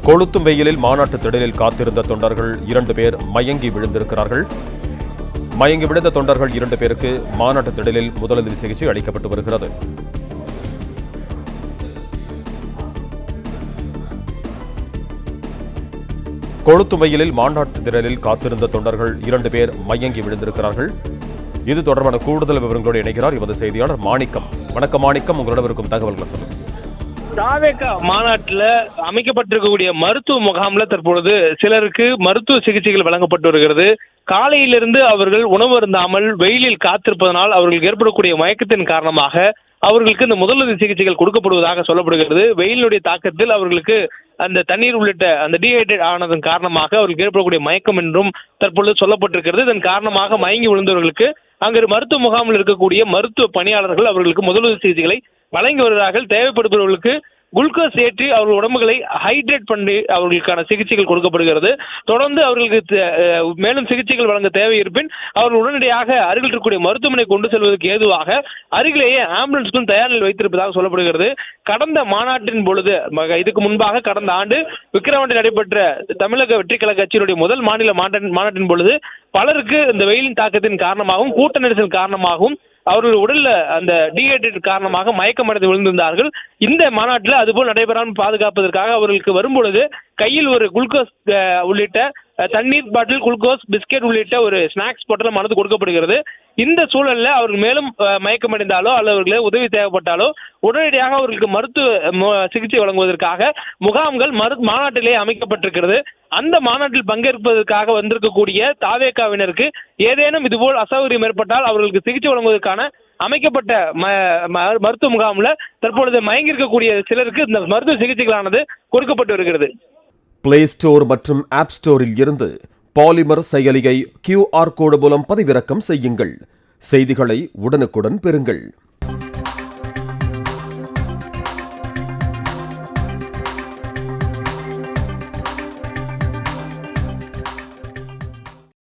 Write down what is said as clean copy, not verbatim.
கொளுத்தும் வெயிலில் மாநாட்டு திடலில் காத்திருந்த தொண்டர்கள் 2 பேர் மயங்கி விழுந்திருக்கிறார்கள். மயங்கி விழுந்த தொண்டர்கள் 2 பேருக்கு மாநாட்டு திடலில் முதலுதவி சிகிச்சை அளிக்கப்பட்டு வருகிறது. கொளுத்தும் வெயிலில் மாநாட்டு திடலில் காத்திருந்த தொண்டர்கள் 2 பேர் மயங்கி விழுந்திருக்கிறார்கள். இது தொடர்பான கூடுதல் விவரங்களோடு இணைகிறார் எமது செய்தியாளர் மாணிக்கம். வணக்கம் மாணிக்கம், உங்களிடம் இருக்கும் தகவல்களை சொல்லுங்க. தாவேகா மாநாட்டில் அமைக்கப்பட்டிருக்கக்கூடிய மருத்துவ முகாம்ல தற்பொழுது சிலருக்கு மருத்துவ சிகிச்சைகள் வழங்கப்பட்டு வருகிறது. காலையிலிருந்து அவர்கள் உணவு அருந்தாமல் வெயிலில் காத்திருப்பதனால் அவர்களுக்கு ஏற்படக்கூடிய மயக்கத்தின் காரணமாக அவர்களுக்கு இந்த முதலுதவி சிகிச்சைகள் கொடுக்கப்படுவதாக சொல்லப்படுகிறது. வெயிலுடைய தாக்கத்தில் அவர்களுக்கு அந்த தண்ணீர் உள்ளிட்ட அந்த டீஹைட்ரேட் ஆனதன் காரணமாக அவர்களுக்கு ஏற்படக்கூடிய மயக்கம் என்றும் தற்பொழுது சொல்லப்பட்டிருக்கிறது. இதன் காரணமாக மயங்கி விழுந்தவர்களுக்கு அங்கு மருத்துவ முகாமில் இருக்கக்கூடிய மருத்துவ பணியாளர்கள் அவர்களுக்கு முதலுதவி சிகிச்சைகளை வழங்கி வருகிறார்கள். தேவைப்படுபவர்களுக்கு குளுக்கோஸ் ஏற்றி அவர்கள் உடம்புகளை ஹைட்ரேட் பண்ணி அவர்களுக்கான சிகிச்சைகள் கொடுக்கப்படுகிறது. தொடர்ந்து அவர்களுக்கு மேலும் சிகிச்சைகள் வழங்க தேவை இருப்பின் அவர்கள் உடனடியாக அருகில் இருக்கக்கூடிய மருத்துவமனை கொண்டு செல்வதற்கு ஏதுவாக அருகிலேயே ஆம்புலன்ஸ்களும் தயார் நிலையில் வைத்திருப்பதாக சொல்லப்படுகிறது. கடந்த மாநாட்டின் பொழுது இதுக்கு முன்பாக கடந்த ஆண்டு விக்கிரவாண்டியில் நடைபெற்ற தமிழக வெற்றி கழக கட்சியினுடைய முதல் மாநில மாநாட்டின் பொழுது பலருக்கு இந்த வெயிலின் தாக்கத்தின் காரணமாகவும் கூட்ட நெரிசல் காரணமாகவும் அவர்கள் உடல்ல அந்த டீஹைட்ரேட் காரணமாக மயக்கமடைந்து விழுந்திருந்தார்கள். இந்த மாநாட்டில் அதுபோல் நடைபெறாமல் பாதுகாப்பதற்காக அவர்களுக்கு வரும்பொழுது கையில் ஒரு குளுக்கோஸ் உள்ளிட்ட தண்ணீர் பாட்டில், குளுக்கோஸ், பிஸ்கெட் உள்ளிட்ட ஒரு ஸ்நாக்ஸ் பொட்டலம் மனது கொடுக்கப்படுகிறது. இந்த சூழலில் அவர்கள் மேலும் மயக்கமடைந்தாலோ அல்லது அவர்களுக்கு உதவி தேவைப்பட்டாலோ உடனடியாக அவர்களுக்கு மருத்துவ சிகிச்சை வழங்குவதற்காக முகாம்கள் மாநாட்டிலேயே அமைக்கப்பட்டிருக்கிறது. அந்த மாநாட்டில் பங்கேற்பதற்காக வந்திருக்கக்கூடிய தாவேகாவினருக்கு ஏதேனும் இதுபோல் அசௌகரியம் ஏற்பட்டால் அவர்களுக்கு சிகிச்சை வழங்குவதற்கான அமைக்கப்பட்ட மருத்துவ முகாமில் தற்பொழுது மயங்கியிருக்கக்கூடிய சிலருக்கு இந்த மருத்துவ சிகிச்சைகளானது கொடுக்கப்பட்டு வருகிறது. பிளே ஸ்டோர் மற்றும் ஆப் ஸ்டோரில் இருந்து பாலிமர் செயலியை QR கோடு மூலம் பதிவிறக்கம் செய்யுங்கள். செய்திகளை உடனுக்குடன் பெறுங்கள்.